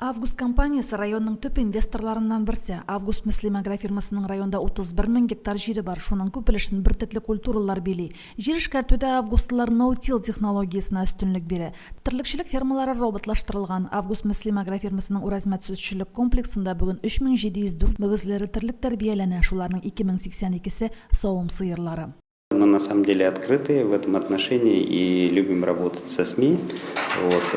Август компаниясы районның төп инвесторларынан бірсе. Август Муслим агрофирмасының районда 31 000 гектар жері бар. Шуның көпілішін біртіклі культуралар бейли. Жер ішкәртуді августлар ноутил технологиясына үстінлік бері. Тірлікшілік фермалары роботлаштырылған. Август Муслим агрофирмасының уразмат сөзшілік комплексында бүгін 3704 мүгізлері тірлік тәрбиеләнә. Шуларның 2082-сі сауым сыйырлары. Мы на самом деле открыты в этом отношении и любим работать со СМИ,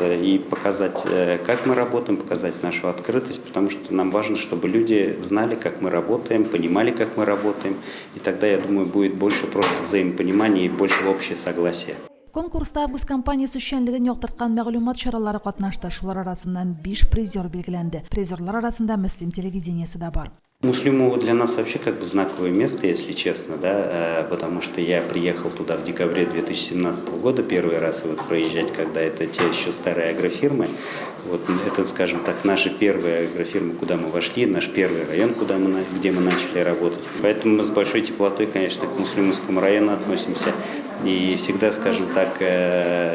и показать, как мы работаем, показать нашу открытость, потому что нам важно, чтобы люди знали, как мы работаем, понимали, как мы работаем, и тогда, я думаю, будет больше просто взаимопонимания и больше общее согласие. Конкурста Август компаниясы үшенлігін яқтыртқан мәғлумат шаралары қатнашты. Шулар арасынан 5 призер белгіленді. Призерлар арасында Муслим телевидениесі да бар. Муслимово для нас вообще как бы знаковое место, если честно, да, потому что я приехал туда в декабре 2017 года первый раз проезжать, когда это те еще старые агрофирмы. Это, скажем так, наша первая агрофирма, куда мы вошли, наш первый район, где мы начали работать. Поэтому мы с большой теплотой, конечно, к Муслимовскому району относимся и всегда, скажем так,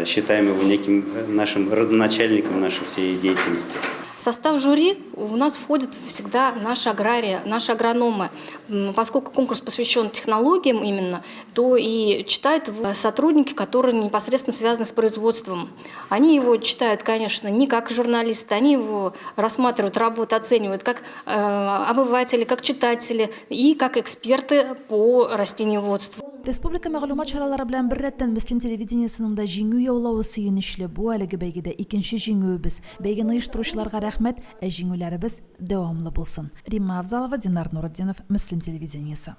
считаем его неким нашим родоначальником нашей всей деятельности. В состав жюри у нас входят всегда наши аграрии, наши агрономы. Поскольку конкурс посвящен технологиям именно, то и читают его сотрудники, которые непосредственно связаны с производством. Они его читают, конечно, не как журналисты, они его рассматривают, работу оценивают как обыватели, как читатели и как эксперты по растениеводству. Республика мәгълүмат шаралары белән бер рәттән Муслим телевидениесының да җиңү яулавы сөенечле. Бу әлеге бәйгедә икенче җиңүебез. Бәйгене оештыручыларга рәхмәт, ә җиңүләребез дәвамлы булсын. Римма Авзалова, Динар Нуретдинов, Муслим телевидениесе.